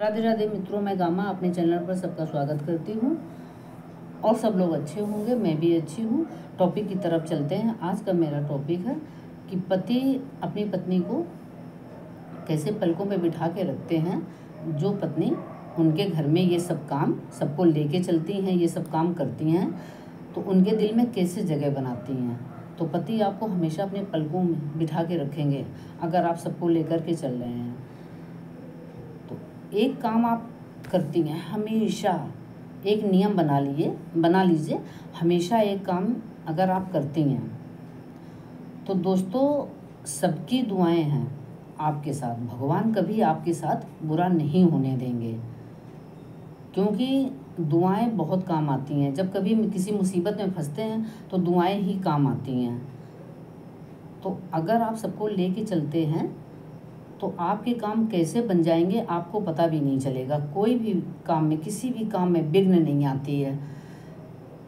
राधे राधे मित्रों, मैं गामा अपने चैनल पर सबका स्वागत करती हूँ और सब लोग अच्छे होंगे, मैं भी अच्छी हूँ। टॉपिक की तरफ चलते हैं। आज का मेरा टॉपिक है कि पति अपनी पत्नी को कैसे पलकों पे बिठा के रखते हैं। जो पत्नी उनके घर में ये सब काम सबको लेके चलती हैं, ये सब काम करती हैं, तो उनके दिल में कैसे जगह बनाती हैं। तो पति आपको हमेशा अपने पलकों में बिठा के रखेंगे अगर आप सबको लेकर के चल रहे हैं। एक काम आप करती हैं, हमेशा एक नियम बना लीजिए। हमेशा एक काम अगर आप करती हैं तो दोस्तों सबकी दुआएं हैं आपके साथ। भगवान कभी आपके साथ बुरा नहीं होने देंगे, क्योंकि दुआएं बहुत काम आती हैं। जब कभी किसी मुसीबत में फंसते हैं तो दुआएं ही काम आती हैं। तो अगर आप सबको लेके चलते हैं तो आपके काम कैसे बन जाएंगे आपको पता भी नहीं चलेगा। कोई भी काम में, किसी भी काम में विघ्न नहीं आती है।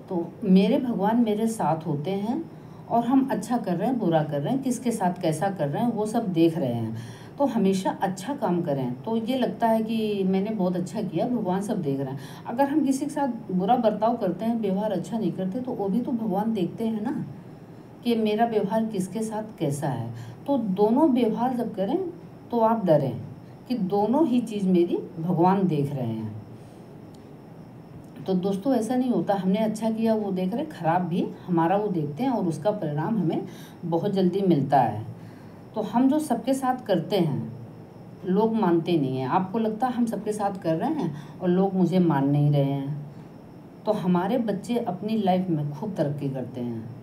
तो मेरे भगवान मेरे साथ होते हैं और हम अच्छा कर रहे हैं, बुरा कर रहे हैं, किसके साथ कैसा कर रहे हैं वो सब देख रहे हैं। तो हमेशा अच्छा काम करें तो ये लगता है कि मैंने बहुत अच्छा किया, भगवान सब देख रहे हैं। अगर हम किसी के साथ बुरा बर्ताव करते हैं, व्यवहार अच्छा नहीं करते, तो वो भी तो भगवान देखते हैं ना कि मेरा व्यवहार किसके साथ कैसा है। तो दोनों व्यवहार जब करें तो आप डरें कि दोनों ही चीज़ मेरी भगवान देख रहे हैं। तो दोस्तों ऐसा नहीं होता, हमने अच्छा किया वो देख रहे, खराब भी हमारा वो देखते हैं और उसका परिणाम हमें बहुत जल्दी मिलता है। तो हम जो सबके साथ करते हैं लोग मानते नहीं हैं। आपको लगता है हम सबके साथ कर रहे हैं और लोग मुझे मान नहीं रहे हैं। तो हमारे बच्चे अपनी लाइफ में खूब तरक्की करते हैं।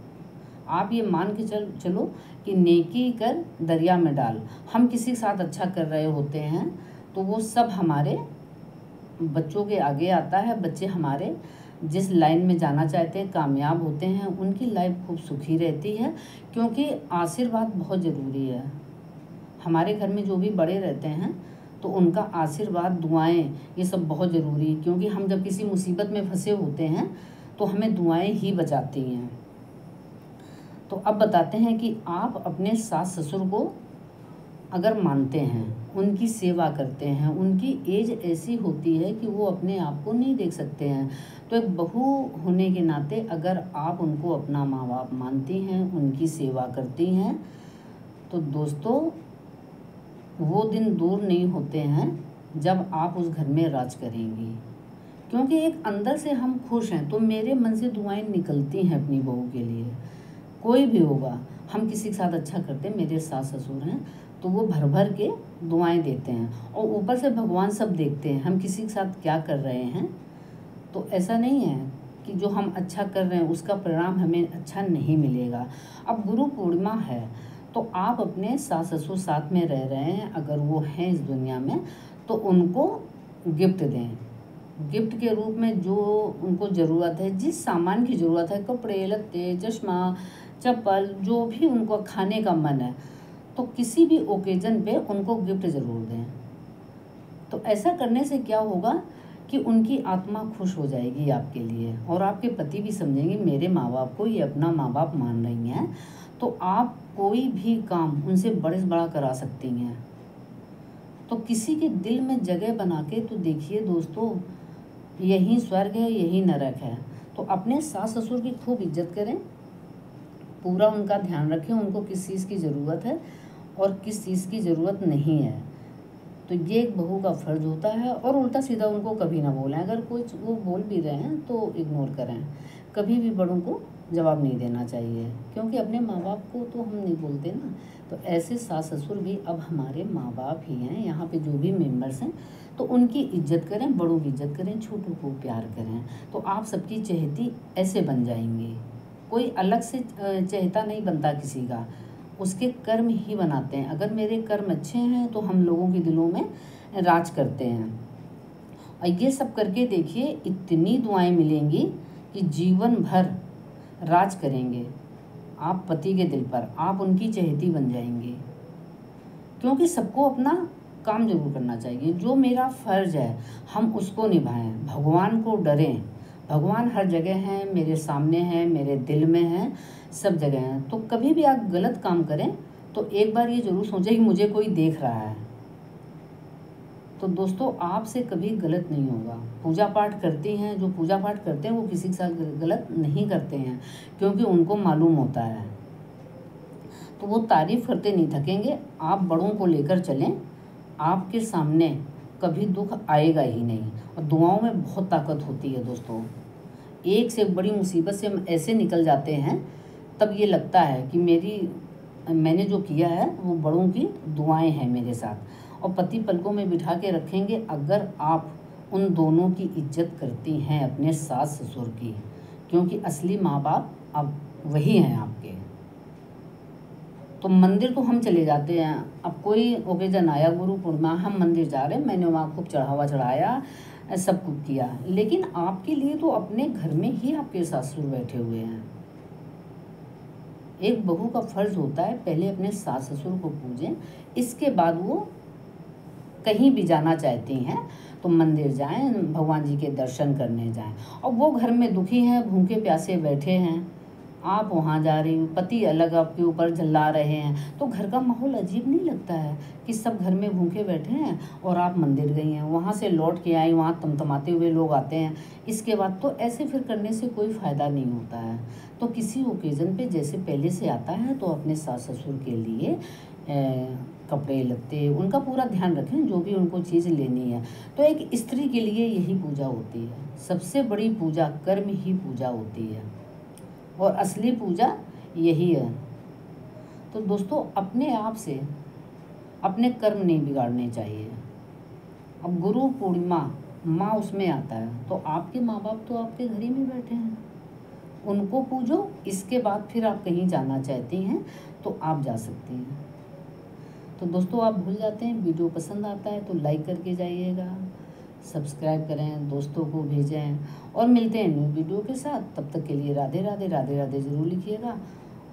आप ये मान के चलो कि नेकी कर दरिया में डाल। हम किसी के साथ अच्छा कर रहे होते हैं तो वो सब हमारे बच्चों के आगे आता है। बच्चे हमारे जिस लाइन में जाना चाहते हैं कामयाब होते हैं, उनकी लाइफ खूब सुखी रहती है, क्योंकि आशीर्वाद बहुत ज़रूरी है। हमारे घर में जो भी बड़े रहते हैं तो उनका आशीर्वाद, दुआएं, ये सब बहुत ज़रूरी है, क्योंकि हम जब किसी मुसीबत में फंसे होते हैं तो हमें दुआएं ही बचाती हैं। तो अब बताते हैं कि आप अपने सास ससुर को अगर मानते हैं, उनकी सेवा करते हैं, उनकी एज ऐसी होती है कि वो अपने आप को नहीं देख सकते हैं, तो एक बहू होने के नाते अगर आप उनको अपना माँ बाप मानती हैं, उनकी सेवा करती हैं, तो दोस्तों वो दिन दूर नहीं होते हैं जब आप उस घर में राज करेंगी। क्योंकि एक अंदर से हम खुश हैं तो मेरे मन से दुआएं निकलती हैं अपनी बहू के लिए। कोई भी होगा, हम किसी के साथ अच्छा करते हैं, मेरे सास ससुर हैं तो वो भर भर के दुआएं देते हैं और ऊपर से भगवान सब देखते हैं हम किसी के साथ क्या कर रहे हैं। तो ऐसा नहीं है कि जो हम अच्छा कर रहे हैं उसका परिणाम हमें अच्छा नहीं मिलेगा। अब गुरु पूर्णिमा है तो आप अपने सास ससुर साथ में रह रहे हैं, अगर वो हैं इस दुनिया में, तो उनको गिफ्ट दें। गिफ्ट के रूप में जो उनको ज़रूरत है, जिस सामान की ज़रूरत है, कपड़े लत्ते, चश्मा, चप्पल, जो भी उनको खाने का मन है, तो किसी भी ओकेजन पे उनको गिफ्ट ज़रूर दें। तो ऐसा करने से क्या होगा कि उनकी आत्मा खुश हो जाएगी आपके लिए, और आपके पति भी समझेंगे मेरे माँ बाप को ये अपना माँ बाप मान रही हैं। तो आप कोई भी काम उनसे बड़े से बड़ा करा सकती हैं। तो किसी के दिल में जगह बना के तो देखिए दोस्तों, यही स्वर्ग है, यही नरक है। तो अपने सास ससुर की खूब इज्जत करें, पूरा उनका ध्यान रखें, उनको किस चीज़ की ज़रूरत है और किस चीज़ की ज़रूरत नहीं है। तो ये एक बहू का फ़र्ज होता है। और उल्टा सीधा उनको कभी ना बोलें। अगर कुछ वो बोल भी रहे हैं तो इग्नोर करें। कभी भी बड़ों को जवाब नहीं देना चाहिए, क्योंकि अपने माँ बाप को तो हम नहीं बोलते ना। तो ऐसे सास ससुर भी अब हमारे माँ बाप ही हैं। यहाँ पे जो भी मेंबर्स हैं तो उनकी इज्जत करें, बड़ों की इज्जत करें, छोटों को प्यार करें, तो आप सबकी चहेती ऐसे बन जाएंगी। कोई अलग से चहेता नहीं बनता किसी का, उसके कर्म ही बनाते हैं। अगर मेरे कर्म अच्छे हैं तो हम लोगों के दिलों में राज करते हैं। और ये सब करके देखिए, इतनी दुआएं मिलेंगी कि जीवन भर राज करेंगे आप पति के दिल पर, आप उनकी चहेती बन जाएंगे। क्योंकि सबको अपना काम जरूर करना चाहिए। जो मेरा फ़र्ज है हम उसको निभाएं, भगवान को डरें। भगवान हर जगह हैं, मेरे सामने हैं, मेरे दिल में हैं, सब जगह हैं। तो कभी भी आप गलत काम करें तो एक बार ये ज़रूर सोचें कि मुझे कोई देख रहा है। तो दोस्तों आपसे कभी गलत नहीं होगा। पूजा पाठ करती हैं, जो पूजा पाठ करते हैं वो किसी के साथ गलत नहीं करते हैं, क्योंकि उनको मालूम होता है। तो वो तारीफ़ करते नहीं थकेंगे। आप बड़ों को लेकर चलें, आपके सामने कभी दुख आएगा ही नहीं। और दुआओं में बहुत ताकत होती है दोस्तों। एक से बड़ी मुसीबत से हम ऐसे निकल जाते हैं, तब ये लगता है कि मैंने जो किया है वो बड़ों की दुआएं हैं मेरे साथ। और पति पलकों में बिठा के रखेंगे अगर आप उन दोनों की इज्जत करती हैं, अपने सास ससुर की, क्योंकि असली माँ बाप अब वही हैं आपके। तो मंदिर तो हम चले जाते हैं, अब कोई ओकेजन आया, गुरु पूर्णिमा, हम मंदिर जा रहे हैं, मैंने वहाँ खूब चढ़ावा चढ़ाया, सब कुछ किया, लेकिन आपके लिए तो अपने घर में ही आपके ससुर बैठे हुए हैं। एक बहू का फर्ज होता है पहले अपने सास ससुर को पूजें, इसके बाद वो कहीं भी जाना चाहती हैं तो मंदिर जाएं, भगवान जी के दर्शन करने जाएं। और वो घर में दुखी हैं, भूखे प्यासे बैठे हैं, आप वहाँ जा रही हो, पति अलग आपके ऊपर झल्ला रहे हैं, तो घर का माहौल अजीब नहीं लगता है कि सब घर में भूखे बैठे हैं और आप मंदिर गई हैं, वहाँ से लौट के आई, वहाँ तमतमाते हुए लोग आते हैं। इसके बाद तो ऐसे फिर करने से कोई फ़ायदा नहीं होता है। तो किसी ओकेज़न पे जैसे पहले से आता है तो अपने सास ससुर के लिए कपड़े लत्ते उनका पूरा ध्यान रखें, जो भी उनको चीज़ लेनी है। तो एक स्त्री के लिए यही पूजा होती है, सबसे बड़ी पूजा कर्म ही पूजा होती है, और असली पूजा यही है। तो दोस्तों अपने आप से अपने कर्म नहीं बिगाड़ने चाहिए। अब गुरु पूर्णिमा माँ उसमें आता है, तो आपके माँ बाप तो आपके घर ही में बैठे हैं, उनको पूजो। इसके बाद फिर आप कहीं जाना चाहती हैं तो आप जा सकती हैं। तो दोस्तों आप भूल जाते हैं, वीडियो पसंद आता है तो लाइक करके जाइएगा, सब्सक्राइब करें, दोस्तों को भेजें, और मिलते हैं न्यू वीडियो के साथ। तब तक के लिए राधे राधे राधे राधे ज़रूर लिखिएगा,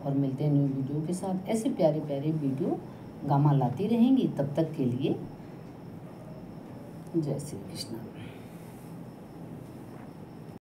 और मिलते हैं न्यू वीडियो के साथ। ऐसे प्यारे प्यारे वीडियो गामा लाती रहेंगी। तब तक के लिए जय श्री कृष्ण।